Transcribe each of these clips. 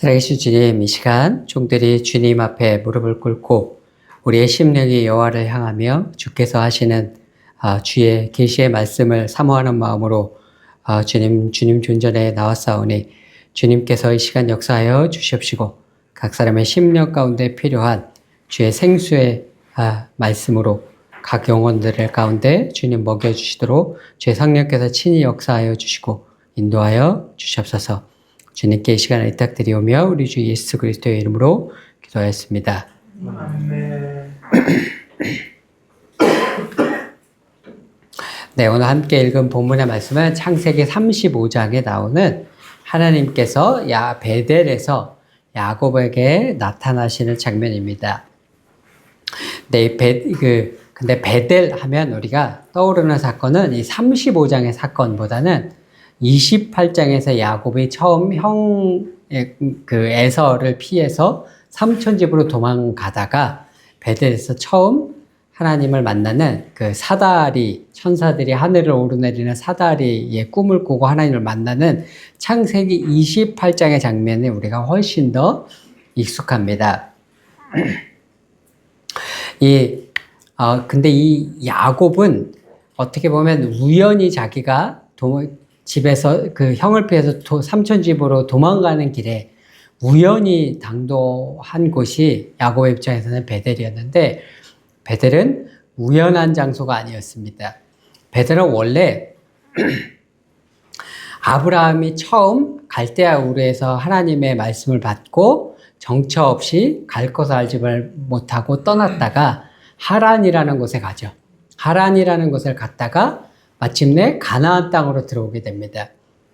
살아계신 주님, 이 시간 종들이 주님 앞에 무릎을 꿇고 우리의 심령이 여호와를 향하며 주께서 하시는 주의 계시의 말씀을 사모하는 마음으로 주님 존전에 나왔사오니 주님께서 이 시간 역사하여 주시옵시고 각 사람의 심령 가운데 필요한 주의 생수의 말씀으로 각 영혼들 가운데 주님 먹여주시도록 주의 성령께서 친히 역사하여 주시고 인도하여 주시옵소서. 주님께 이 시간을 부탁드리오며 우리 주 예수 그리스도의 이름으로 기도하였습니다. 아멘. 네, 오늘 함께 읽은 본문의 말씀은 창세기 35장에 나오는 하나님께서 베델에서 야곱에게 나타나시는 장면입니다. 네, 근데 베델 하면 우리가 떠오르는 사건은 이 35장의 사건보다는 28장에서 야곱이 처음 에서를 피해서 삼촌 집으로 도망가다가 베델에서 처음 하나님을 만나는 그 사다리, 천사들이 하늘을 오르내리는 사다리의 꿈을 꾸고 하나님을 만나는 창세기 28장의 장면에 우리가 훨씬 더 익숙합니다. 근데 이 야곱은 어떻게 보면 우연히 자기가 집에서 그 형을 피해서 삼촌 집으로 도망가는 길에 우연히 당도한 곳이 야곱의 입장에서는 베델이었는데 베델은 우연한 장소가 아니었습니다. 베델은 원래 아브라함이 처음 갈대아 우르에서 하나님의 말씀을 받고 정처 없이 갈 곳을 알지 못하고 떠났다가 하란이라는 곳에 가죠. 하란이라는 곳을 갔다가 마침내 가나안 땅으로 들어오게 됩니다.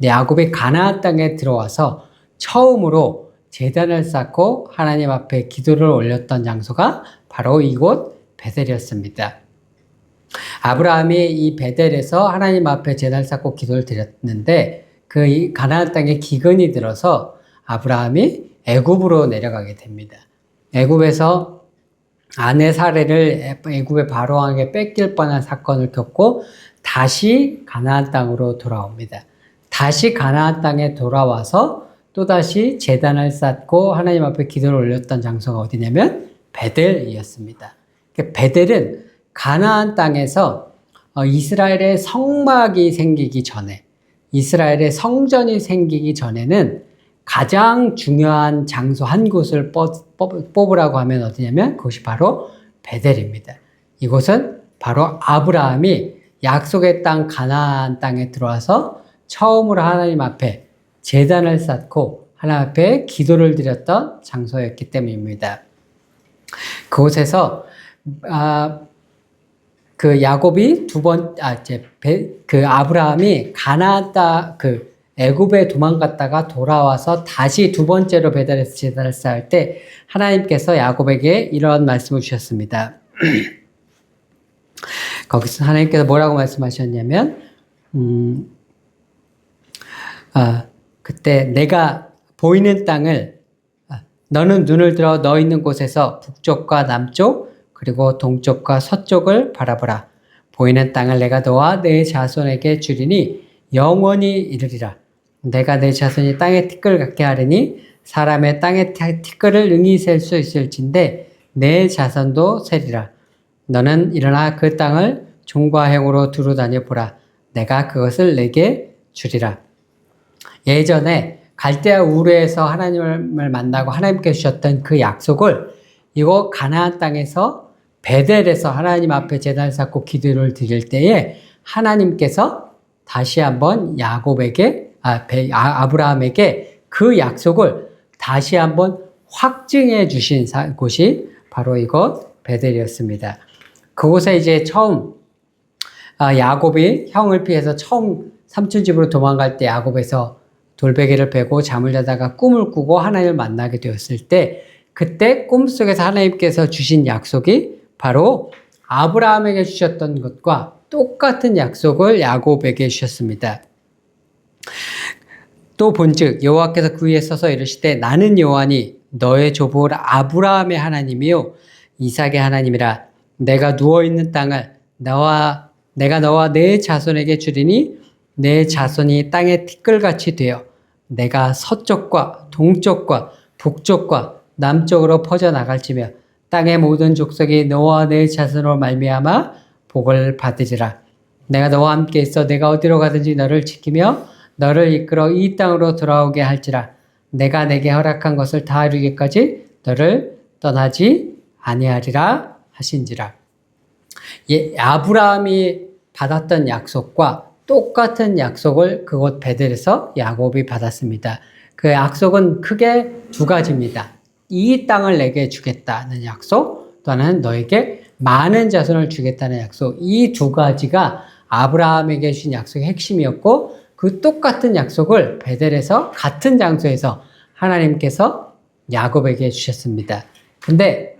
야곱이 가나안 땅에 들어와서 처음으로 제단을 쌓고 하나님 앞에 기도를 올렸던 장소가 바로 이곳 베델이었습니다. 아브라함이 이 베델에서 하나님 앞에 제단을 쌓고 기도를 드렸는데 그 가나안 땅에 기근이 들어서 아브라함이 애굽으로 내려가게 됩니다. 애굽에서 아내 사례를 애굽의 바로왕에게 뺏길 뻔한 사건을 겪고 다시 가나안 땅으로 돌아옵니다. 다시 가나안 땅에 돌아와서 또다시 제단을 쌓고 하나님 앞에 기도를 올렸던 장소가 어디냐면 베델이었습니다. 베델은 가나안 땅에서 이스라엘의 성막이 생기기 전에, 이스라엘의 성전이 생기기 전에는 가장 중요한 장소 한 곳을 뽑으라고 하면 어디냐면 그것이 바로 베델입니다. 이곳은 바로 아브라함이 약속의 땅 가나안 땅에 들어와서 처음으로 하나님 앞에 제단을 쌓고 하나님 앞에 기도를 드렸던 장소였기 때문입니다. 그곳에서 그 야곱이 아브라함이 가나안 땅 애굽에 도망갔다가 돌아와서 다시 두 번째로 베델에서 제단을 쌓을 때 하나님께서 야곱에게 이런 말씀을 주셨습니다. 거기서 하나님께서 뭐라고 말씀하셨냐면 그때 내가 보이는 땅을 너는 눈을 들어 너 있는 곳에서 북쪽과 남쪽 그리고 동쪽과 서쪽을 바라보라. 보이는 땅을 내가 너와 내 자손에게 주리니 영원히 이르리라. 내가 내 자손이 땅의 티끌 같게 하리니 사람의 땅의 티끌을 능히 셀 수 있을진데 내 자손도 세리라. 너는 일어나 그 땅을 종과 행으로 두루 다녀 보라. 내가 그것을 내게 주리라. 예전에 갈대아 우르에서 하나님을 만나고 하나님께 주셨던 그 약속을 이곳 가나안 땅에서 베델에서 하나님 앞에 제단을 쌓고 기도를 드릴 때에 하나님께서 다시 한번 아브라함에게 그 약속을 다시 한번 확증해 주신 곳이 바로 이곳 베델이었습니다. 그곳에 이제 처음 야곱이 형을 피해서 처음 삼촌 집으로 도망갈 때 야곱에서 돌베개를 베고 잠을 자다가 꿈을 꾸고 하나님을 만나게 되었을 때 그때 꿈속에서 하나님께서 주신 약속이 바로 아브라함에게 주셨던 것과 똑같은 약속을 야곱에게 주셨습니다. 또 본즉 여호와께서 그 위에 서서 이르시되 나는 여호와니 너의 조부 아브라함의 하나님이요 이삭의 하나님이라. 내가 누워있는 땅을 내가 너와 내 자손에게 주리니 내 자손이 땅의 티끌같이 되어 내가 서쪽과 동쪽과 북쪽과 남쪽으로 퍼져나갈지며 땅의 모든 족속이 너와 내 자손으로 말미암아 복을 받으리라. 내가 너와 함께 있어 내가 어디로 가든지 너를 지키며 너를 이끌어 이 땅으로 돌아오게 할지라. 내가 내게 허락한 것을 다 이루기까지 너를 떠나지 아니하리라 하신지라. 아브라함이 받았던 약속과 똑같은 약속을 그곳 베델에서 야곱이 받았습니다. 그 약속은 크게 두 가지입니다. 이 땅을 내게 주겠다는 약속, 또는 너에게 많은 자손을 주겠다는 약속. 이 두 가지가 아브라함에게 주신 약속의 핵심이었고, 그 똑같은 약속을 베델에서 같은 장소에서 하나님께서 야곱에게 주셨습니다. 근데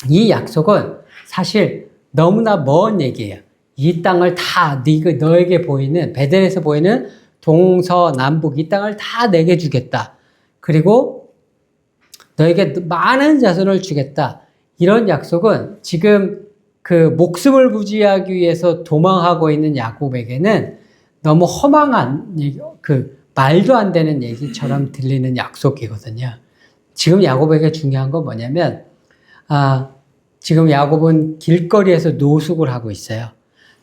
이 약속은 사실 너무나 먼 얘기예요. 이 땅을 다 너에게 보이는, 베델에서 보이는 동서남북 이 땅을 다 내게 주겠다. 그리고 너에게 많은 자손을 주겠다. 이런 약속은 지금 그 목숨을 부지하기 위해서 도망하고 있는 야곱에게는 너무 허망한, 말도 안 되는 얘기처럼 들리는 약속이거든요. 지금 야곱에게 중요한 건 뭐냐면, 지금 야곱은 길거리에서 노숙을 하고 있어요.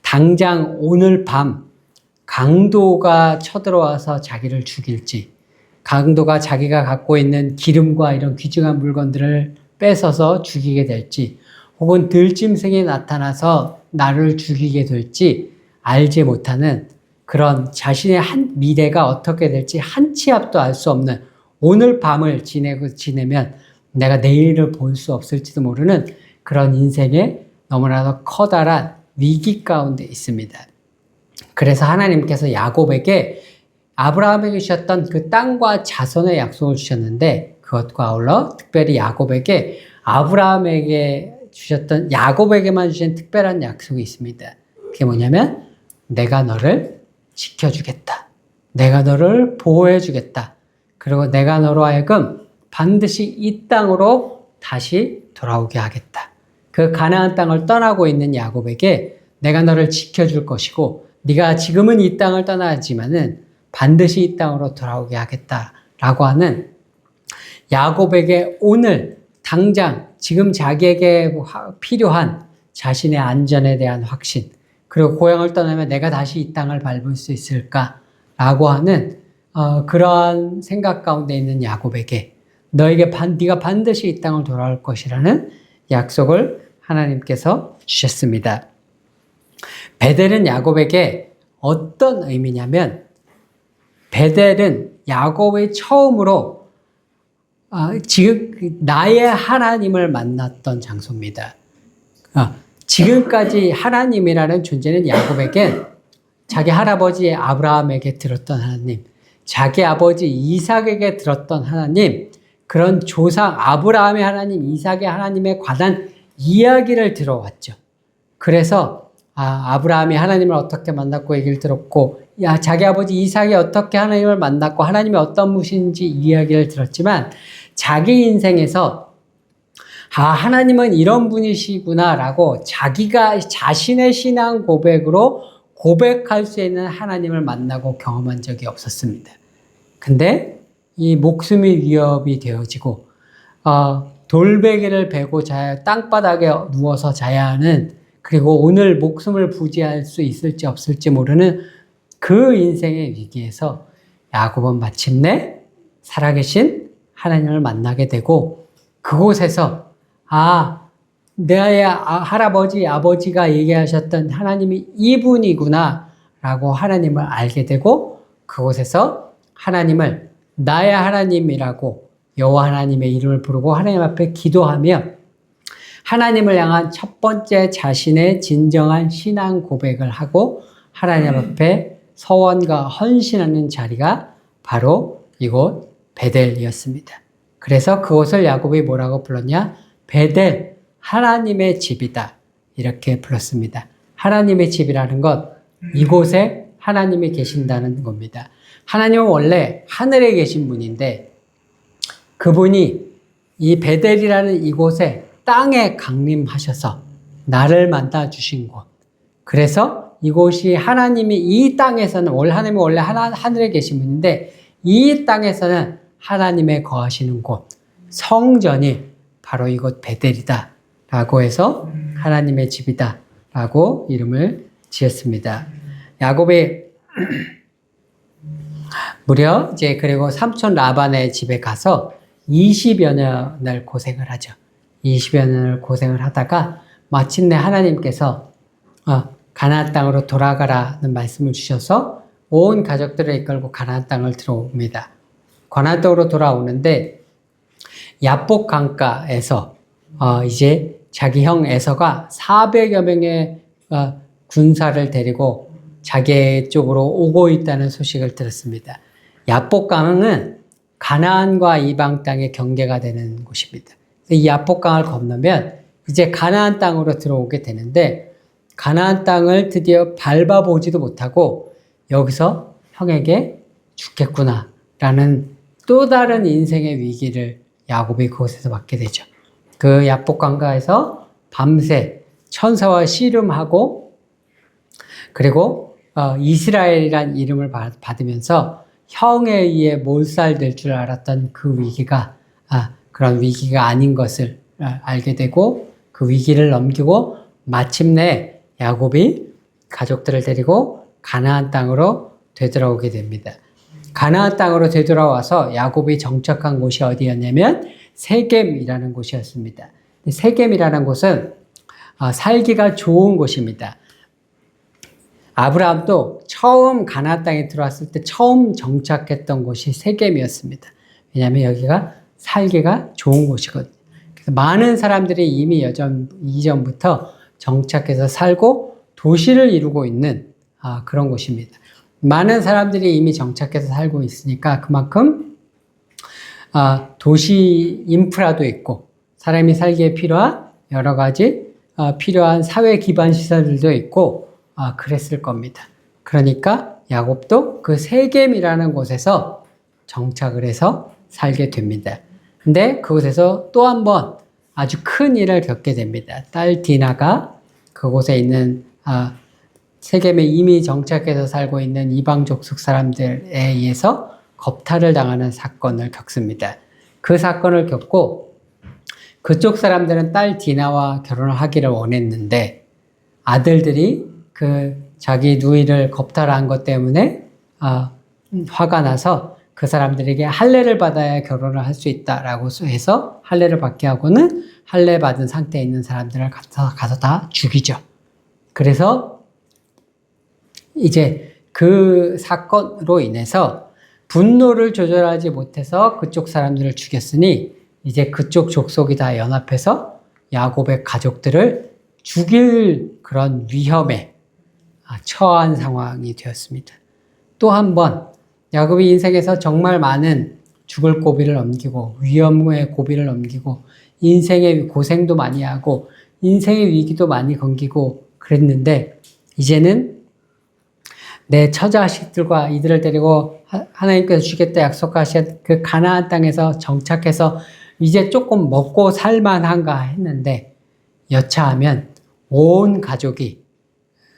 당장 오늘 밤 강도가 쳐들어와서 자기를 죽일지, 강도가 자기가 갖고 있는 기름과 이런 귀중한 물건들을 뺏어서 죽이게 될지, 혹은 들짐승이 나타나서 나를 죽이게 될지 알지 못하는 그런 자신의 미래가 어떻게 될지 한 치 앞도 알 수 없는, 오늘 밤을 지내면 내가 내일을 볼 수 없을지도 모르는 그런 인생의 너무나도 커다란 위기 가운데 있습니다. 그래서 하나님께서 야곱에게 아브라함에게 주셨던 그 땅과 자손의 약속을 주셨는데, 그것과 아울러 특별히 야곱에게 야곱에게만 주신 특별한 약속이 있습니다. 그게 뭐냐면, 내가 너를 지켜주겠다. 내가 너를 보호해주겠다. 그리고 내가 너로 하여금 반드시 이 땅으로 다시 돌아오게 하겠다. 그 가나안 땅을 떠나고 있는 야곱에게 내가 너를 지켜줄 것이고, 네가 지금은 이 땅을 떠나지만은 반드시 이 땅으로 돌아오게 하겠다라고 하는, 야곱에게 오늘 당장 지금 자기에게 필요한 자신의 안전에 대한 확신, 그리고 고향을 떠나면 내가 다시 이 땅을 밟을 수 있을까라고 하는 그러한 생각 가운데 있는 야곱에게 네가 반드시 이 땅을 돌아올 것이라는 약속을 하나님께서 주셨습니다. 베델은 야곱에게 어떤 의미냐면, 베델은 야곱의 처음으로 지금 나의 하나님을 만났던 장소입니다. 지금까지 하나님이라는 존재는 야곱에겐 자기 할아버지 아브라함에게 들었던 하나님, 자기 아버지 이삭에게 들었던 하나님, 그런 조상 아브라함의 하나님, 이삭의 하나님에 관한 이야기를 들어왔죠. 그래서 아브라함이 하나님을 어떻게 만났고 얘기를 들었고, 자기 아버지 이삭이 어떻게 하나님을 만났고 하나님이 어떤 분이신지 이야기를 들었지만, 자기 인생에서 하나님은 이런 분이시구나라고 자기가 자신의 신앙 고백으로 고백할 수 있는 하나님을 만나고 경험한 적이 없었습니다. 근데 이 목숨이 위협이 되어지고 돌베개를 베고 땅바닥에 누워서 자야 하는, 그리고 오늘 목숨을 부지할 수 있을지 없을지 모르는 그 인생의 위기에서 야곱은 마침내 살아계신 하나님을 만나게 되고, 그곳에서 내 할아버지, 아버지가 얘기하셨던 하나님이 이분이구나 라고 하나님을 알게 되고, 그곳에서 하나님을 나의 하나님이라고 여호와 하나님의 이름을 부르고 하나님 앞에 기도하며 하나님을 향한 첫 번째 자신의 진정한 신앙 고백을 하고 하나님 앞에 서원과 헌신하는 자리가 바로 이곳 베델이었습니다. 그래서 그곳을 야곱이 뭐라고 불렀냐? 베델, 하나님의 집이다. 이렇게 불렀습니다. 하나님의 집이라는 것, 이곳에 하나님이 계신다는 겁니다. 하나님은 원래 하늘에 계신 분인데, 그분이 이 베델이라는 이곳에 땅에 강림하셔서 나를 만나 주신 곳. 그래서 이곳이 하나님이 이 땅에서는, 하나님이 원래 하늘에 계신 분인데, 이 땅에서는 하나님의 거하시는 곳, 성전이 바로 이곳 베델이다 라고 해서 하나님의 집이다 라고 이름을 지었습니다. 야곱이 무려 이제 그리고 삼촌 라반의 집에 가서 20여 년을 고생을 하죠. 20여 년을 고생을 하다가 마침내 하나님께서 가나안 땅으로 돌아가라는 말씀을 주셔서 온 가족들을 이끌고 가나안 땅을 들어옵니다. 가나안 땅으로 돌아오는데 야복 강가에서 이제 자기 형 에서가 400여 명의 군사를 데리고 자기 쪽으로 오고 있다는 소식을 들었습니다. 야복강은 가나안과 이방 땅의 경계가 되는 곳입니다. 이 야복강을 건너면 이제 가나안 땅으로 들어오게 되는데 가나안 땅을 드디어 밟아보지도 못하고 여기서 형에게 죽겠구나 라는 또 다른 인생의 위기를 야곱이 그곳에서 맞게 되죠. 그 야복강가에서 밤새 천사와 씨름하고 그리고 이스라엘이란 이름을 받으면서 형에 의해 몰살될 줄 알았던 그 위기가 그런 위기가 아닌 것을 알게 되고 그 위기를 넘기고 마침내 야곱이 가족들을 데리고 가나안 땅으로 되돌아오게 됩니다. 가나안 땅으로 되돌아와서 야곱이 정착한 곳이 어디였냐면 세겜이라는 곳이었습니다. 세겜이라는 곳은 살기가 좋은 곳입니다. 아브라함도 처음 가나안 땅에 들어왔을 때 처음 정착했던 곳이 세겜이었습니다. 왜냐하면 여기가 살기가 좋은 곳이거든요. 그래서 많은 사람들이 이미 이전부터 정착해서 살고 도시를 이루고 있는 그런 곳입니다. 많은 사람들이 이미 정착해서 살고 있으니까 그만큼 도시 인프라도 있고 사람이 살기에 필요한 여러 가지 필요한 사회 기반 시설들도 있고 그랬을 겁니다. 그러니까 야곱도 그 세겜이라는 곳에서 정착을 해서 살게 됩니다. 근데 그곳에서 또 한 번 아주 큰 일을 겪게 됩니다. 딸 디나가 그곳에 있는 세겜에 이미 정착해서 살고 있는 이방 족속 사람들에 의해서 겁탈을 당하는 사건을 겪습니다. 그 사건을 겪고 그쪽 사람들은 딸 디나와 결혼을 하기를 원했는데 아들들이 자기 누이를 겁탈한 것 때문에 화가 나서 그 사람들에게 할례를 받아야 결혼을 할 수 있다라고 해서 할례를 받게 하고는 할례 받은 상태에 있는 사람들을 가서 다 죽이죠. 그래서 이제 그 사건으로 인해서 분노를 조절하지 못해서 그쪽 사람들을 죽였으니 이제 그쪽 족속이 다 연합해서 야곱의 가족들을 죽일 그런 위험에 처한 상황이 되었습니다. 또 한 번 야곱이 인생에서 정말 많은 죽을 고비를 넘기고 위험의 고비를 넘기고 인생의 고생도 많이 하고 인생의 위기도 많이 넘기고 그랬는데 이제는 내 처자식들과 이들을 데리고 하나님께서 주겠다 약속하신 그 가나안 땅에서 정착해서 이제 조금 먹고 살만한가 했는데 여차하면 온 가족이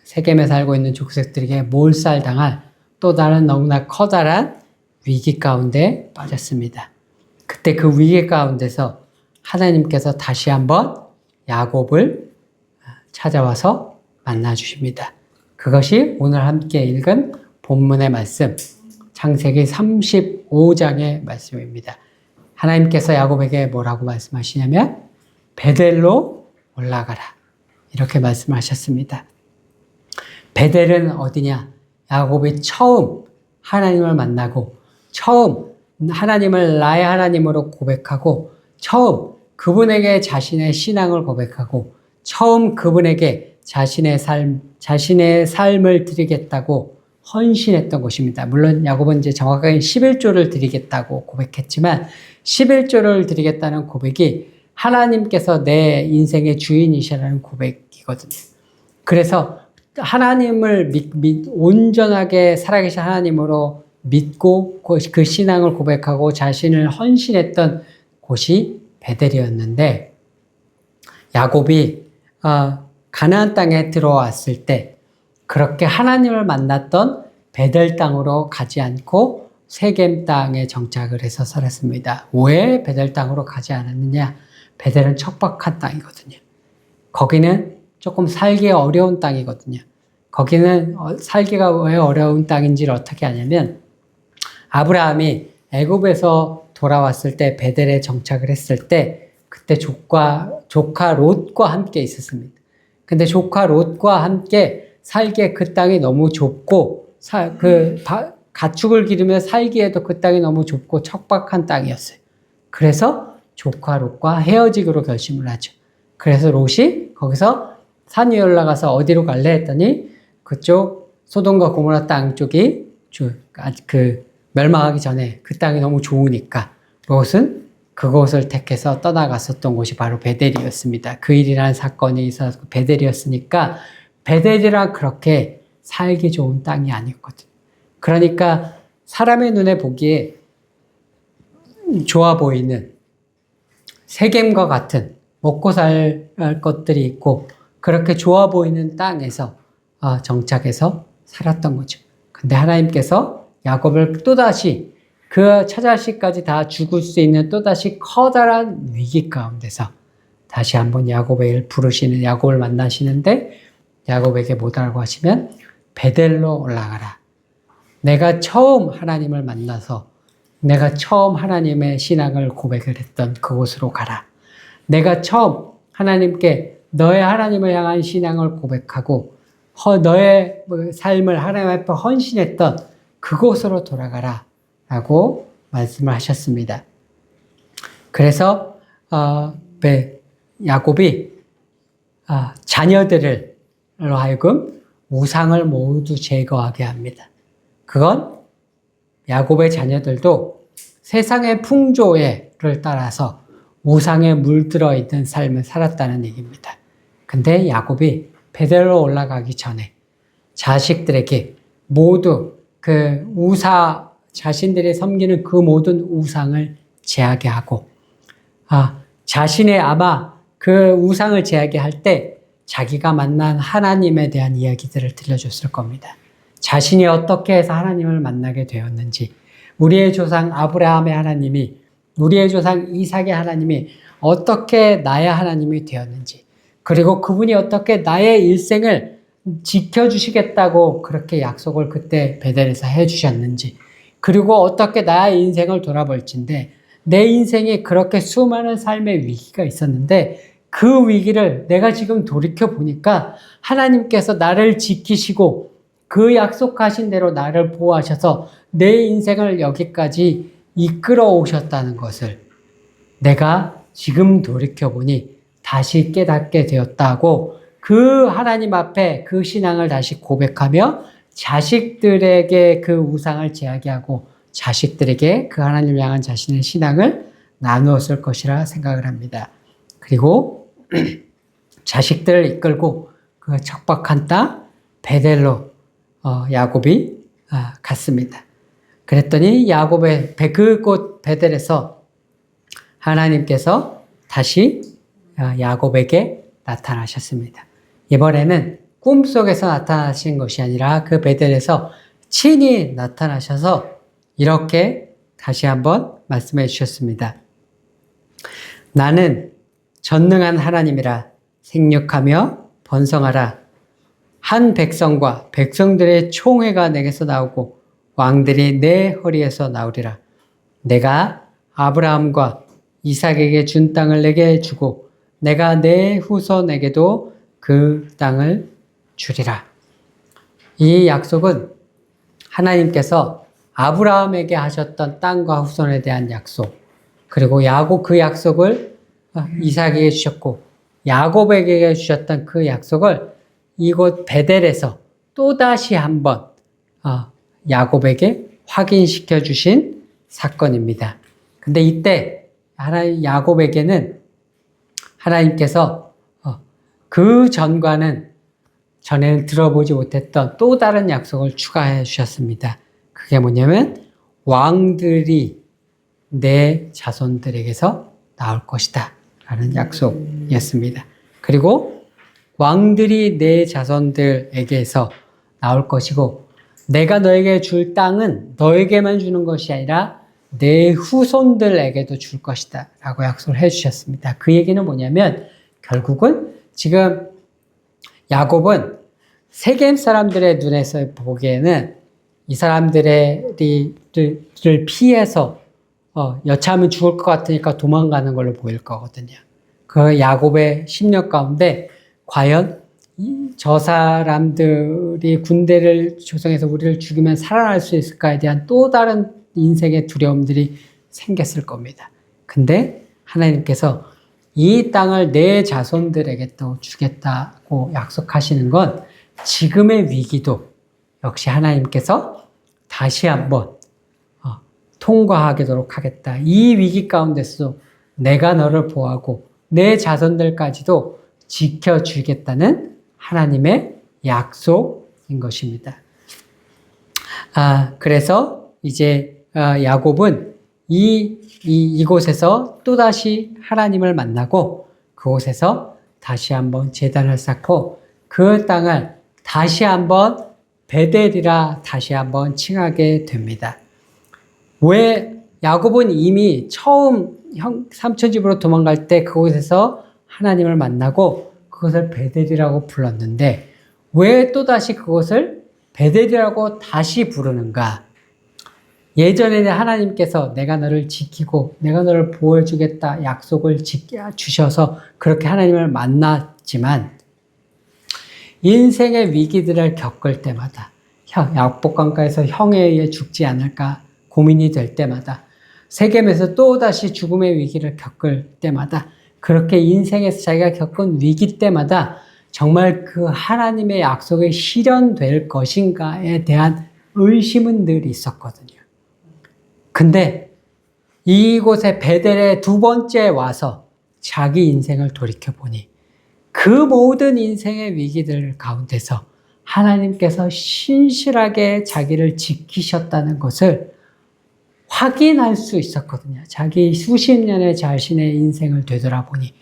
세겜에 살고 있는 족속들에게 몰살당할 또 다른 너무나 커다란 위기 가운데 빠졌습니다. 그때 그 위기 가운데서 하나님께서 다시 한번 야곱을 찾아와서 만나 주십니다. 그것이 오늘 함께 읽은 본문의 말씀, 창세기 35장의 말씀입니다. 하나님께서 야곱에게 뭐라고 말씀하시냐면 베델로 올라가라 이렇게 말씀하셨습니다. 베델은 어디냐? 야곱이 처음 하나님을 만나고 처음 하나님을 나의 하나님으로 고백하고 처음 그분에게 자신의 신앙을 고백하고 처음 그분에게 자신의 삶을 드리겠다고 헌신했던 곳입니다. 물론 야곱은 이제 정확하게 11조를 드리겠다고 고백했지만 11조를 드리겠다는 고백이 하나님께서 내 인생의 주인이시라는 고백이거든요. 그래서 하나님을 온전하게 살아계신 하나님으로 믿고 그 신앙을 고백하고 자신을 헌신했던 곳이 베델이었는데 야곱이 가나안 땅에 들어왔을 때 그렇게 하나님을 만났던 베델 땅으로 가지 않고 세겜 땅에 정착을 해서 살았습니다. 왜 베델 땅으로 가지 않았느냐? 베델은 척박한 땅이거든요. 거기는 조금 살기 어려운 땅이거든요. 거기는 살기가 왜 어려운 땅인지를 어떻게 아냐면 아브라함이 애굽에서 돌아왔을 때 베델에 정착을 했을 때 그때 조카 롯과 함께 있었습니다. 근데 조카 롯과 함께 살기에 그 땅이 너무 좁고 가축을 기르며 살기에도 그 땅이 너무 좁고 척박한 땅이었어요. 그래서 조카 롯과 헤어지기로 결심을 하죠. 그래서 롯이 거기서 산 위에 올라가서 어디로 갈래 했더니 그쪽 소돔과 고모라 땅 쪽이 멸망하기 전에 그 땅이 너무 좋으니까 롯은 그곳을 택해서 떠나갔었던 곳이 바로 베델이었습니다. 그 일이라는 사건이 있어서 베델이었으니까 베델이란 그렇게 살기 좋은 땅이 아니었거든요. 그러니까 사람의 눈에 보기에 좋아 보이는 세겜과 같은 먹고 살 것들이 있고 그렇게 좋아 보이는 땅에서 정착해서 살았던 거죠. 근데 하나님께서 야곱을 또다시 그 처자식까지 다 죽을 수 있는 또다시 커다란 위기 가운데서 다시 한번 야곱을 만나시는데 야곱에게 뭐라고 하시면 베델로 올라가라. 내가 처음 하나님을 만나서 내가 처음 하나님의 신앙을 고백을 했던 그곳으로 가라. 내가 처음 하나님께 너의 하나님을 향한 신앙을 고백하고 너의 삶을 하나님 앞에 헌신했던 그곳으로 돌아가라 라고 말씀을 하셨습니다. 그래서 야곱이 자녀들로 하여금 우상을 모두 제거하게 합니다. 그건 야곱의 자녀들도 세상의 풍조를 따라서 우상에 물들어 있는 삶을 살았다는 얘기입니다. 근데 야곱이 베델로 올라가기 전에 자식들에게 모두 자신들이 섬기는 그 모든 우상을 제하게 하고, 자신의 아마 그 우상을 제하게 할 때 자기가 만난 하나님에 대한 이야기들을 들려줬을 겁니다. 자신이 어떻게 해서 하나님을 만나게 되었는지, 우리의 조상 아브라함의 하나님이, 우리의 조상 이삭의 하나님이 어떻게 나의 하나님이 되었는지, 그리고 그분이 어떻게 나의 일생을 지켜주시겠다고 그렇게 약속을 그때 베델에서 해주셨는지, 그리고 어떻게 나의 인생을 돌아볼진데, 내 인생에 그렇게 수많은 삶의 위기가 있었는데 그 위기를 내가 지금 돌이켜 보니까 하나님께서 나를 지키시고 그 약속하신 대로 나를 보호하셔서 내 인생을 여기까지 이끌어 오셨다는 것을 내가 지금 돌이켜 보니 다시 깨닫게 되었다고 그 하나님 앞에 그 신앙을 다시 고백하며 자식들에게 그 우상을 제하게 하고 자식들에게 그 하나님을 향한 자신의 신앙을 나누었을 것이라 생각을 합니다. 그리고 자식들을 이끌고 그 척박한 땅 베델로 야곱이 갔습니다. 그랬더니 야곱의 그곳 베델에서 하나님께서 다시 야곱에게 나타나셨습니다. 이번에는 꿈속에서 나타나신 것이 아니라 그 베델에서 친히 나타나셔서 이렇게 다시 한번 말씀해 주셨습니다. 나는 전능한 하나님이라 생육하며 번성하라. 한 백성과 백성들의 총회가 내게서 나오고 왕들이 내 허리에서 나오리라. 내가 아브라함과 이삭에게 준 땅을 내게 주고 내가 내 후손에게도 그 땅을 주리라. 이 약속은 하나님께서 아브라함에게 하셨던 땅과 후손에 대한 약속, 그리고 그 약속을 이삭에게 주셨고 야곱에게 주셨던 그 약속을 이곳 베델에서 또다시 한번 야곱에게 확인시켜 주신 사건입니다. 근데 이때 야곱에게는 하나님께서 그 전에는 들어보지 못했던 또 다른 약속을 추가해 주셨습니다. 그게 뭐냐면 왕들이 내 자손들에게서 나올 것이다 라는 약속이었습니다. 그리고 왕들이 내 자손들에게서 나올 것이고 내가 너에게 줄 땅은 너에게만 주는 것이 아니라 내 후손들에게도 줄 것이다 라고 약속을 해주셨습니다. 그 얘기는 뭐냐면 결국은 지금 야곱은 세겜 사람들의 눈에서 보기에는 이 사람들을 피해서 여차하면 죽을 것 같으니까 도망가는 걸로 보일 거거든요. 그 야곱의 심령 가운데 과연 저 사람들이 군대를 조성해서 우리를 죽이면 살아날 수 있을까에 대한 또 다른 인생의 두려움들이 생겼을 겁니다. 근데 하나님께서 이 땅을 내 자손들에게 또 주겠다고 약속하시는 건 지금의 위기도 역시 하나님께서 다시 한번 통과하도록 하겠다. 이 위기 가운데서도 내가 너를 보호하고 내 자손들까지도 지켜주겠다는 하나님의 약속인 것입니다. 그래서 이제 야곱은 이곳에서 또다시 하나님을 만나고 그곳에서 다시 한번 제단을 쌓고 그 땅을 다시 한번 베델이라 다시 한번 칭하게 됩니다. 왜 야곱은 이미 처음 삼촌 집으로 도망갈 때 그곳에서 하나님을 만나고 그것을 베델이라고 불렀는데 왜 또다시 그것을 베델이라고 다시 부르는가? 예전에는 하나님께서 내가 너를 지키고 내가 너를 보호해주겠다 약속을 주셔서 그렇게 하나님을 만났지만 인생의 위기들을 겪을 때마다 약복강가에서 형에 의해 죽지 않을까 고민이 될 때마다 세겜에서 또다시 죽음의 위기를 겪을 때마다 그렇게 인생에서 자기가 겪은 위기 때마다 정말 그 하나님의 약속이 실현될 것인가에 대한 의심은 늘 있었거든요. 근데 이곳에 베델에 두 번째 와서 자기 인생을 돌이켜보니 그 모든 인생의 위기들 가운데서 하나님께서 신실하게 자기를 지키셨다는 것을 확인할 수 있었거든요. 자기 수십 년의 자신의 인생을 되돌아보니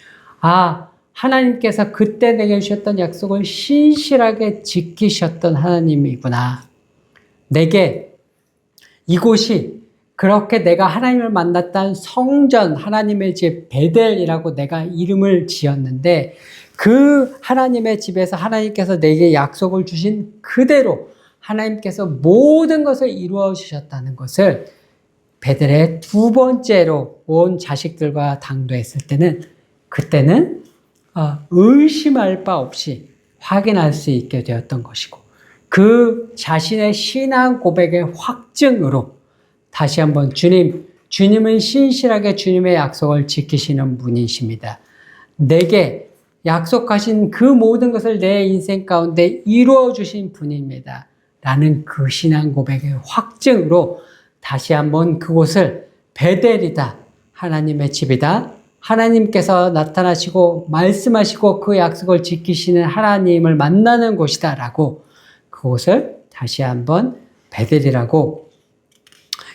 하나님께서 그때 내게 주셨던 약속을 신실하게 지키셨던 하나님이구나. 내게 이곳이 그렇게 내가 하나님을 만났던 성전, 하나님의 집 베델이라고 내가 이름을 지었는데 그 하나님의 집에서 하나님께서 내게 약속을 주신 그대로 하나님께서 모든 것을 이루어 주셨다는 것을 베델에 두 번째로 온 자식들과 당도했을 때는 그때는 의심할 바 없이 확인할 수 있게 되었던 것이고 그 자신의 신앙 고백의 확증으로 다시 한번 주님은 신실하게 주님의 약속을 지키시는 분이십니다. 내게 약속하신 그 모든 것을 내 인생 가운데 이루어 주신 분입니다. 라는 그 신앙 고백의 확증으로 다시 한번 그곳을 베델이다. 하나님의 집이다. 하나님께서 나타나시고 말씀하시고 그 약속을 지키시는 하나님을 만나는 곳이다. 라고 그곳을 다시 한번 베델이라고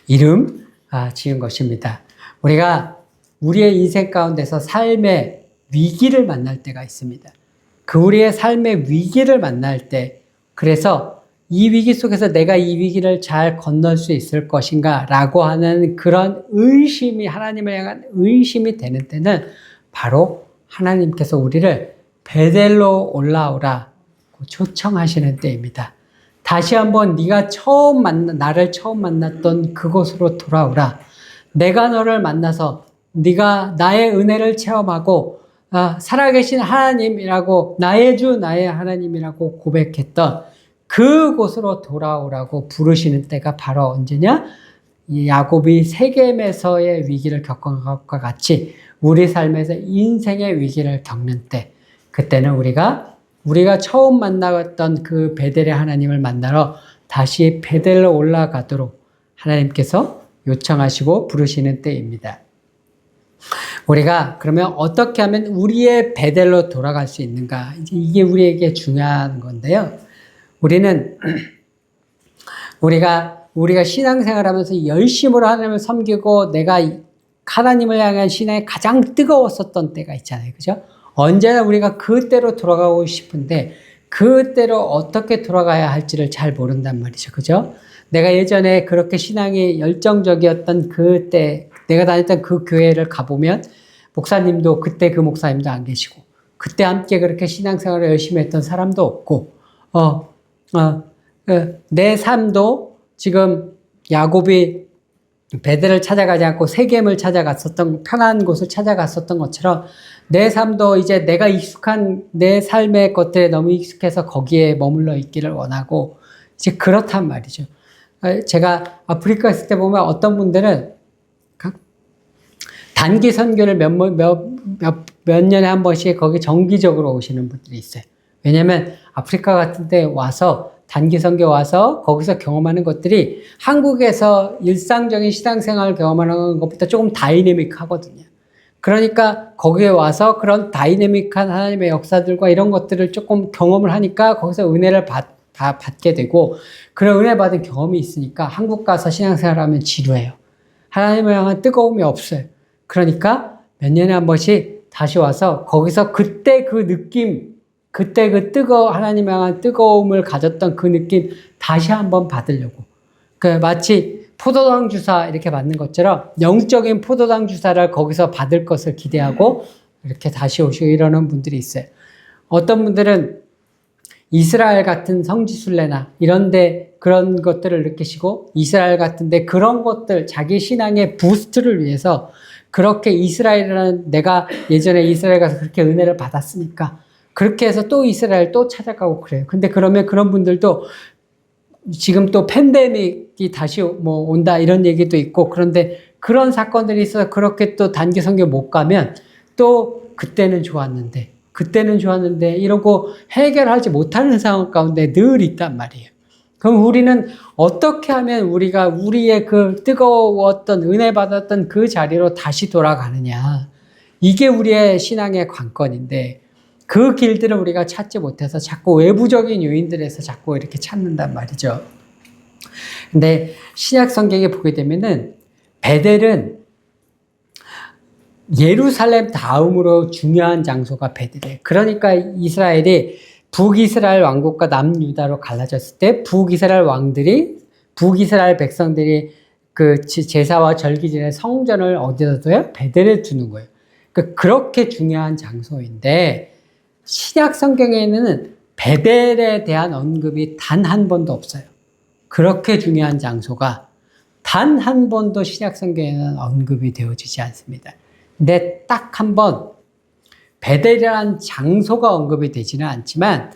이름 지은 것입니다. 우리가 우리의 인생 가운데서 삶의 위기를 만날 때가 있습니다. 그 우리의 삶의 위기를 만날 때 그래서 이 위기 속에서 내가 이 위기를 잘 건널 수 있을 것인가 라고 하는 그런 의심이 하나님을 향한 의심이 되는 때는 바로 하나님께서 우리를 베델로 올라오라 초청하시는 때입니다. 다시 한번 네가 나를 처음 만났던 그곳으로 돌아오라. 내가 너를 만나서 네가 나의 은혜를 체험하고 살아계신 하나님이라고 나의 주 나의 하나님이라고 고백했던 그곳으로 돌아오라고 부르시는 때가 바로 언제냐? 야곱이 세겜에서의 위기를 겪은 것과 같이 우리 삶에서 인생의 위기를 겪는 때 그때는 우리가 처음 만나왔던 그 베델의 하나님을 만나러 다시 베델로 올라가도록 하나님께서 요청하시고 부르시는 때입니다. 우리가 그러면 어떻게 하면 우리의 베델로 돌아갈 수 있는가? 이게 우리에게 중요한 건데요. 우리가 신앙생활하면서 열심으로 하나님을 섬기고 내가 하나님을 향한 신앙이 가장 뜨거웠었던 때가 있잖아요. 그죠? 언제나 우리가 그때로 돌아가고 싶은데 그때로 어떻게 돌아가야 할지를 잘 모른단 말이죠. 그죠? 내가 예전에 그렇게 신앙이 열정적이었던 그때, 내가 다녔던 그 교회를 가보면, 목사님도, 그때 그 목사님도 안 계시고, 그때 함께 그렇게 신앙생활을 열심히 했던 사람도 없고, 내 삶도 지금 야곱이 베델을 찾아가지 않고 세겜을 찾아갔었던, 편한 곳을 찾아갔었던 것처럼 내 삶도 이제 내가 익숙한 내 삶의 것들에 너무 익숙해서 거기에 머물러 있기를 원하고, 이제 그렇단 말이죠. 제가 아프리카 있을 때 보면 어떤 분들은 단기 선교를 몇 년에 한 번씩 거기 정기적으로 오시는 분들이 있어요. 왜냐면 아프리카 같은 데 와서 단기 선교 와서 거기서 경험하는 것들이 한국에서 일상적인 신앙생활을 경험하는 것보다 조금 다이내믹하거든요. 그러니까 거기에 와서 그런 다이내믹한 하나님의 역사들과 이런 것들을 조금 경험을 하니까 거기서 은혜를 받게 되고, 그런 은혜 받은 경험이 있으니까 한국 가서 신앙생활하면 지루해요. 하나님을 향한 뜨거움이 없어요. 그러니까 몇 년에 한 번씩 다시 와서 거기서 그때 그 느낌, 그때 그 하나님을 향한 뜨거움을 가졌던 그 느낌 다시 한번 받으려고. 마치 포도당 주사 이렇게 받는 것처럼 영적인 포도당 주사를 거기서 받을 것을 기대하고 이렇게 다시 오시고 이러는 분들이 있어요. 어떤 분들은 이스라엘 같은 성지순례나 이런데 그런 것들을 느끼시고, 이스라엘 같은데 그런 것들, 자기 신앙의 부스트를 위해서 그렇게 이스라엘이라는, 내가 예전에 이스라엘 가서 그렇게 은혜를 받았으니까 그렇게 해서 또 이스라엘 또 찾아가고 그래요. 근데 그러면 그런 분들도 지금 또 팬데믹이 다시 온다 이런 얘기도 있고, 그런데 그런 사건들이 있어서 그렇게 또 단기 선교 못 가면 또 그때는 좋았는데 이러고 해결하지 못하는 상황 가운데 늘 있단 말이에요. 그럼 우리는 어떻게 하면 우리가 우리의 그 뜨거웠던 은혜 받았던 그 자리로 다시 돌아가느냐. 이게 우리의 신앙의 관건인데, 그 길들을 우리가 찾지 못해서 자꾸 외부적인 요인들에서 자꾸 이렇게 찾는단 말이죠. 근데 신약 성경에 보게 되면은 베델은 예루살렘 다음으로 중요한 장소가 베델이에요. 그러니까 이스라엘이 북이스라엘 왕국과 남유다로 갈라졌을 때 북이스라엘 백성들이 그 제사와 절기전에 성전을 어디다 둬요? 베델에 두는 거예요. 그렇게 중요한 장소인데, 신약 성경에는 베델에 대한 언급이 단 한 번도 없어요. 그렇게 중요한 장소가 단 한 번도 신약 성경에는 언급이 되어지지 않습니다. 근데 딱 한 번 베델이라는 장소가 언급이 되지는 않지만,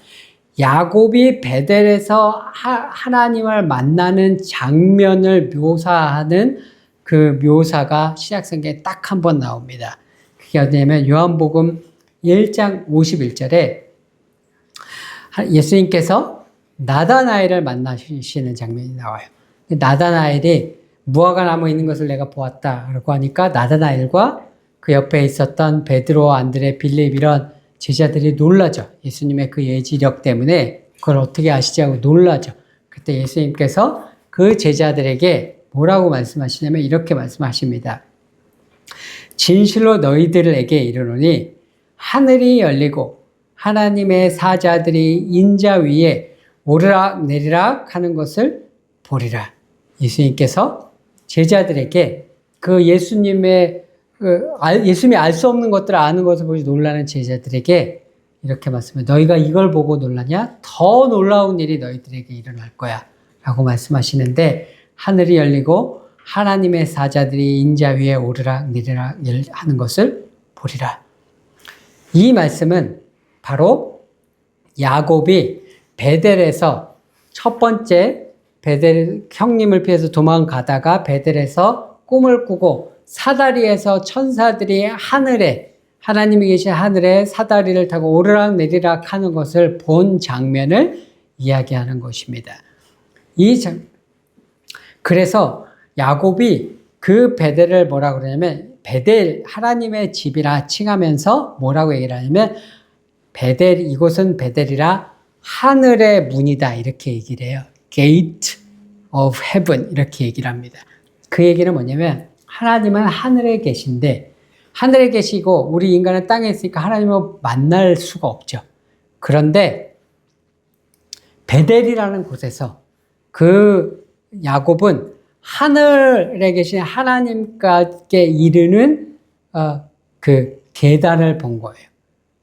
야곱이 베델에서 하나님을 만나는 장면을 묘사하는 그 묘사가 신약 성경에 딱 한 번 나옵니다. 그게 어디냐면 요한복음 1장 51절에 예수님께서 나다나엘을 만나시는 장면이 나와요. 나다나엘이 무화과 나무 있는 것을 내가 보았다라고 하니까 나다나엘과 그 옆에 있었던 베드로, 안드레, 빌립 이런 제자들이 놀라죠. 예수님의 그 예지력 때문에 그걸 어떻게 아시지 하고 놀라죠. 그때 예수님께서 그 제자들에게 뭐라고 말씀하시냐면 이렇게 말씀하십니다. 진실로 너희들에게 이르노니 하늘이 열리고 하나님의 사자들이 인자 위에 오르락 내리락 하는 것을 보리라. 예수님께서 제자들에게 그 예수님이 알 수 없는 것들을 아는 것을 보지 놀라는 제자들에게 이렇게 말씀해요. 너희가 이걸 보고 놀라냐? 더 놀라운 일이 너희들에게 일어날 거야. 라고 말씀하시는데, 하늘이 열리고 하나님의 사자들이 인자 위에 오르락 내리락 하는 것을 보리라. 이 말씀은 바로 야곱이 베델에서 첫 번째 베델 형님을 피해서 도망가다가 베델에서 꿈을 꾸고 사다리에서 천사들이 하늘에, 하나님이 계신 하늘에 사다리를 타고 오르락 내리락 하는 것을 본 장면을 이야기하는 것입니다. 그래서 야곱이 그 베델을 뭐라고 그러냐면, 베델 하나님의 집이라 칭하면서 뭐라고 얘기를 하냐면, 베델, 이곳은 베델이라 하늘의 문이다 이렇게 얘기를 해요. Gate of Heaven 이렇게 얘기를 합니다. 그 얘기는 뭐냐면, 하나님은 하늘에 계신데, 하늘에 계시고 우리 인간은 땅에 있으니까 하나님을 만날 수가 없죠. 그런데 베델이라는 곳에서 그 야곱은 하늘에 계신 하나님께 이르는 그 계단을 본 거예요.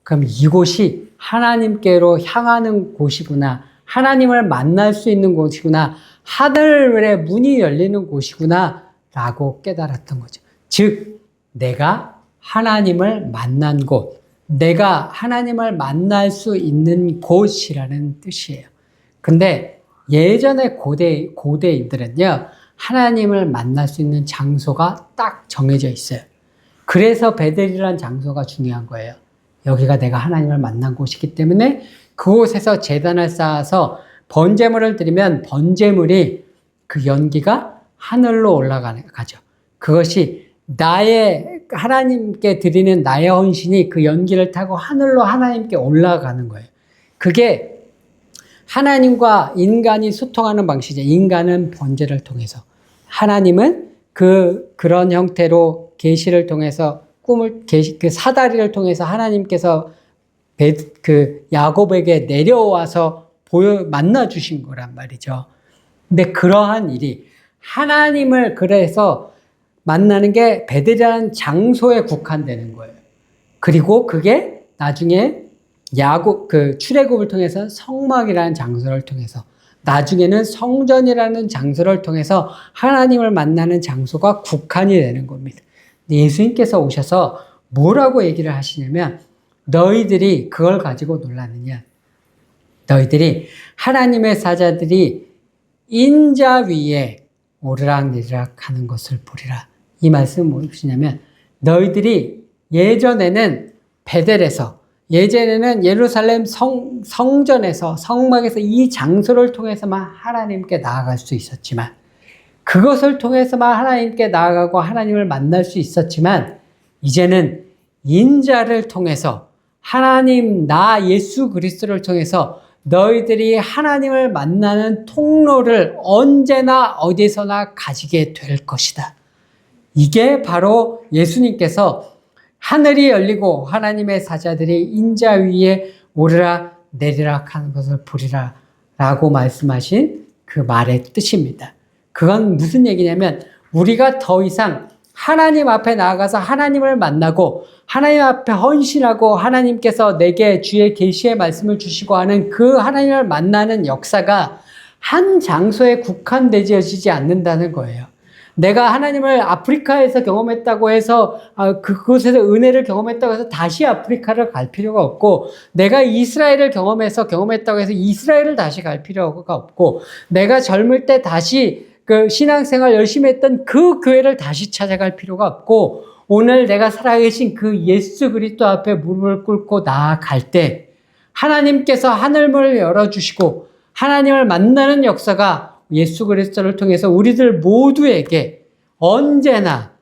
그럼 이곳이 하나님께로 향하는 곳이구나. 하나님을 만날 수 있는 곳이구나. 하늘의 문이 열리는 곳이구나. 라고 깨달았던 거죠. 즉, 내가 하나님을 만난 곳, 내가 하나님을 만날 수 있는 곳이라는 뜻이에요. 근데 예전에 고대인들은요, 하나님을 만날 수 있는 장소가 딱 정해져 있어요. 그래서 베델이라는 장소가 중요한 거예요. 여기가 내가 하나님을 만난 곳이기 때문에 그곳에서 제단을 쌓아서 번제물을 드리면 번제물이 그 연기가 하늘로 올라가죠. 그것이 나의 하나님께 드리는 나의 헌신이 그 연기를 타고 하늘로 하나님께 올라가는 거예요. 그게 하나님과 인간이 소통하는 방식이죠. 인간은 번제를 통해서, 하나님은 그런 형태로 계시를 통해서 그 사다리를 통해서 하나님께서 그 야곱에게 내려와서 만나 주신 거란 말이죠. 근데 그러한 일이 하나님을 그래서 만나는 게 베델이라는 장소에 국한되는 거예요. 그리고 그게 나중에 출애굽을 통해서 성막이라는 장소를 통해서, 나중에는 성전이라는 장소를 통해서 하나님을 만나는 장소가 국한이 되는 겁니다. 예수님께서 오셔서 뭐라고 얘기를 하시냐면, 너희들이 그걸 가지고 놀랐느냐? 너희들이 하나님의 사자들이 인자 위에 오르락내리락 하는 것을 보리라. 이 말씀은 무엇이냐면, 너희들이 예전에는 베델에서, 예전에는 예루살렘 성전에서, 성막에서 이 장소를 통해서만 하나님께 나아갈 수 있었지만, 그것을 통해서만 하나님께 나아가고 하나님을 만날 수 있었지만, 이제는 인자를 통해서 하나님, 나 예수 그리스도를 통해서 너희들이 하나님을 만나는 통로를 언제나 어디서나 가지게 될 것이다. 이게 바로 예수님께서 하늘이 열리고 하나님의 사자들이 인자 위에 오르락 내리락 하는 것을 보리라 라고 말씀하신 그 말의 뜻입니다. 그건 무슨 얘기냐면, 우리가 더 이상 하나님 앞에 나아가서 하나님을 만나고 하나님 앞에 헌신하고 하나님께서 내게 주의 계시의 말씀을 주시고 하는 그 하나님을 만나는 역사가 한 장소에 국한되어지지 않는다는 거예요. 내가 하나님을 아프리카에서 경험했다고 해서 그곳에서 은혜를 경험했다고 해서 다시 아프리카를 갈 필요가 없고, 내가 이스라엘을 경험했다고 해서 이스라엘을 다시 갈 필요가 없고, 내가 젊을 때 다시 그 신앙생활 열심히 했던 그 교회를 다시 찾아갈 필요가 없고, 오늘 내가 살아계신 그 예수 그리스도 앞에 무릎을 꿇고 나아갈 때 하나님께서 하늘문을 열어주시고 하나님을 만나는 역사가 예수 그리스도를 통해서 우리들 모두에게 언제나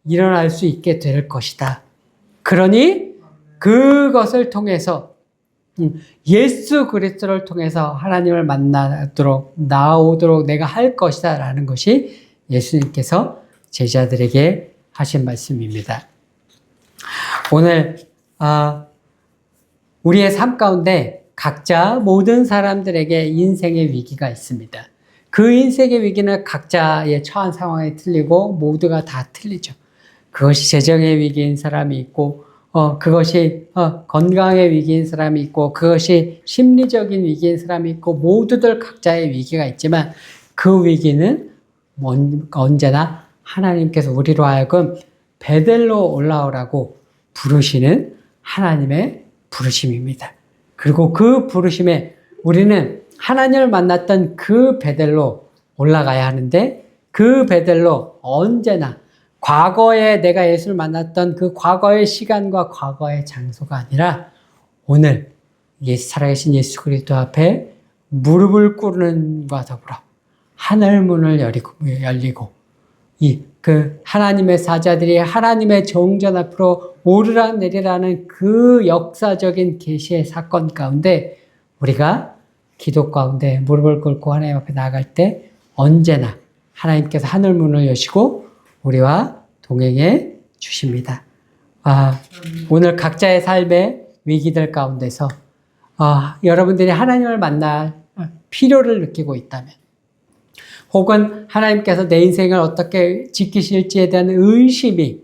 일어날 수 있게 될 것이다. 그러니 그것을 통해서, 예수 그리스도를 통해서 하나님을 나오도록 내가 할 것이다 라는 것이 예수님께서 제자들에게 하신 말씀입니다. 오늘 우리의 삶 가운데 각자 모든 사람들에게 인생의 위기가 있습니다. 그 인생의 위기는 각자의 처한 상황이 틀리고 모두가 다 틀리죠. 그것이 재정의 위기인 사람이 있고, 그것이 건강의 위기인 사람이 있고, 그것이 심리적인 위기인 사람이 있고, 모두들 각자의 위기가 있지만 그 위기는 언제나 하나님께서 우리로 하여금 베델로 올라오라고 부르시는 하나님의 부르심입니다. 그리고 그 부르심에 우리는 하나님을 만났던 그 베델로 올라가야 하는데, 그 베델로 언제나 과거에 내가 예수를 만났던 그 과거의 시간과 과거의 장소가 아니라 오늘 살아계신 예수 그리스도 앞에 무릎을 꿇는과 더불어 하늘문을 열리고 그 하나님의 사자들이 하나님의 정전 앞으로 오르락 내리라는 그 역사적인 계시의 사건 가운데 우리가 기도 가운데 무릎을 꿇고 하나님 앞에 나아갈 때 언제나 하나님께서 하늘문을 여시고 우리와 동행해 주십니다. 오늘 각자의 삶의 위기들 가운데서 여러분들이 하나님을 만날 필요를 느끼고 있다면, 혹은 하나님께서 내 인생을 어떻게 지키실지에 대한 의심이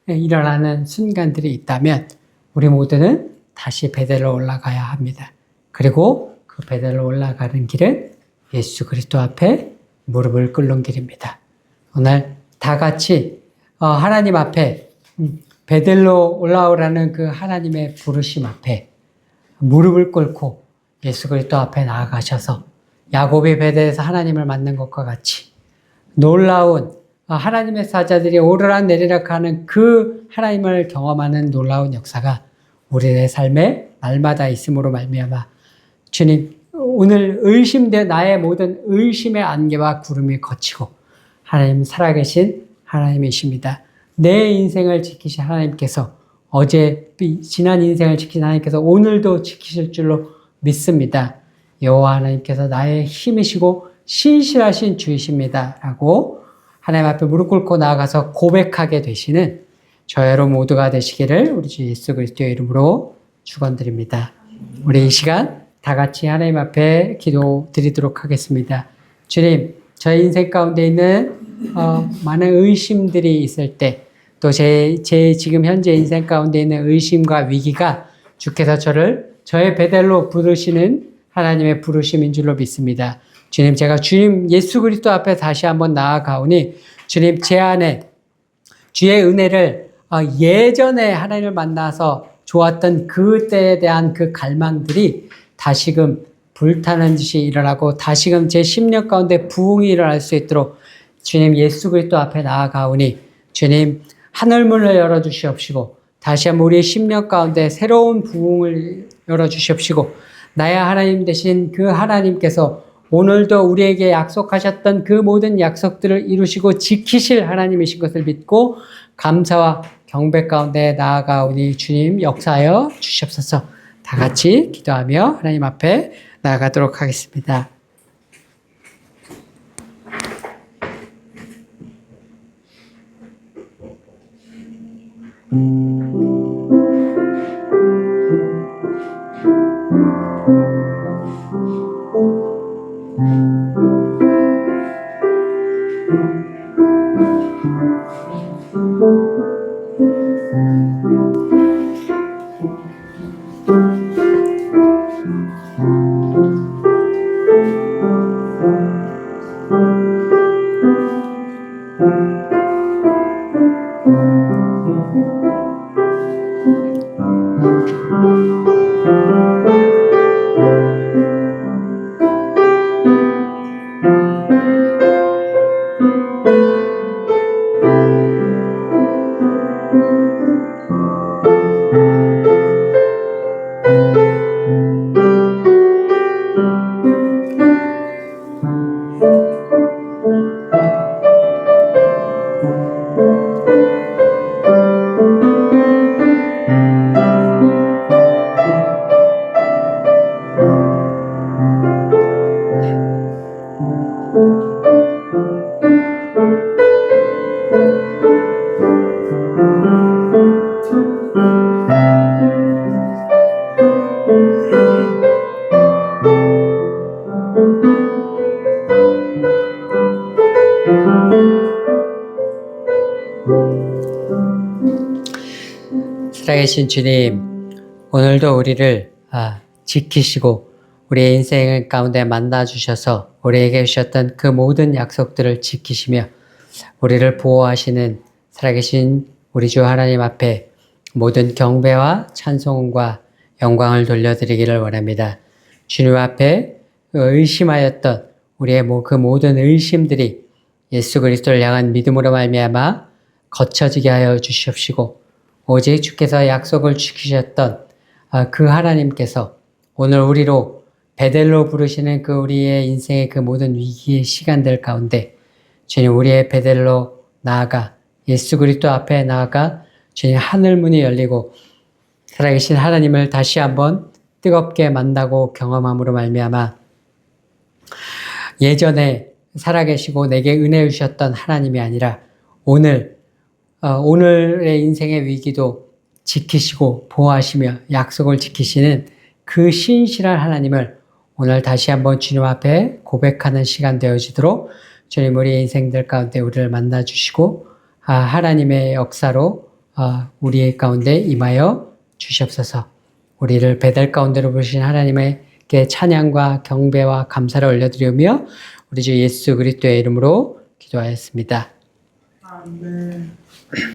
일어나는 순간들이 있다면 우리 모두는 다시 베델로 올라가야 합니다. 그리고 그 베델로 올라가는 길은 예수 그리스도 앞에 무릎을 꿇는 길입니다. 오늘 다 같이 하나님 앞에 베델로 올라오라는 그 하나님의 부르심 앞에 무릎을 꿇고 예수 그리스도 앞에 나아가셔서 야곱이 베델에서 하나님을 만난 것과 같이 놀라운 하나님의 사자들이 오르락 내리락 하는 그 하나님을 경험하는 놀라운 역사가 우리의 삶에 날마다 있음으로 말미암아 주님, 오늘 의심된 나의 모든 의심의 안개와 구름이 걷히고 하나님 살아계신 하나님이십니다. 내 인생을 지키신 하나님께서 어제 지난 인생을 지키신 하나님께서 오늘도 지키실 줄로 믿습니다. 여호와 하나님께서 나의 힘이시고 신실하신 주이십니다. 라고 하나님 앞에 무릎 꿇고 나아가서 고백하게 되시는 저 여러분 모두가 되시기를 우리 주 예수 그리스도의 이름으로 축원드립니다. 우리 이 시간 다 같이 하나님 앞에 기도 드리도록 하겠습니다. 주님, 저희 인생 가운데 있는 많은 의심들이 있을 때, 또 제 지금 현재 인생 가운데 있는 의심과 위기가 주께서 저의 베델로 부르시는 하나님의 부르심인 줄로 믿습니다. 주님, 제가 주님 예수 그리스도 앞에 다시 한번 나아가오니 주님 제 안에 주의 은혜를 예전에 하나님을 만나서 좋았던 그때에 대한 그 갈망들이 다시금 불타는 듯이 일어나고 다시금 제 심령 가운데 부흥이 일어날 수 있도록 주님 예수 그리스도 앞에 나아가오니 주님 하늘문을 열어주시옵시고 다시 한번 우리의 심령 가운데 새로운 부흥을 열어주시옵시고 나의 하나님 되신 그 하나님께서 오늘도 우리에게 약속하셨던 그 모든 약속들을 이루시고 지키실 하나님이신 것을 믿고 감사와 경배 가운데 나아가오니 주님 역사하여 주시옵소서. 다 같이 기도하며 하나님 앞에 나아가도록 하겠습니다. 살아계신 주님, 오늘도 우리를 지키시고 우리의 인생 가운데 만나주셔서 우리에게 주셨던 그 모든 약속들을 지키시며 우리를 보호하시는 살아계신 우리 주 하나님 앞에 모든 경배와 찬송과 영광을 돌려드리기를 원합니다. 주님 앞에 의심하였던 우리의 그 모든 의심들이 예수 그리스도를 향한 믿음으로 말미암아 거쳐지게 하여 주시옵시고 오직 주께서 약속을 지키셨던 그 하나님께서 오늘 우리로 베델로 부르시는 그 우리의 인생의 그 모든 위기의 시간들 가운데 주님 우리의 베델로 나아가 예수 그리스도 앞에 나아가 주님 하늘문이 열리고 살아계신 하나님을 다시 한번 뜨겁게 만나고 경험함으로 말미암아 예전에 살아계시고 내게 은혜 주셨던 하나님이 아니라 오늘의 인생의 위기도 지키시고 보호하시며 약속을 지키시는 그 신실한 하나님을 오늘 다시 한번 주님 앞에 고백하는 시간 되어지도록 주님 우리 인생들 가운데 우리를 만나주시고 하나님의 역사로 우리 가운데 임하여 주시옵소서. 우리를 배달 가운데로 부르신 하나님께 찬양과 경배와 감사를 올려드리며 우리 주 예수 그리스도의 이름으로 기도하였습니다. 아멘.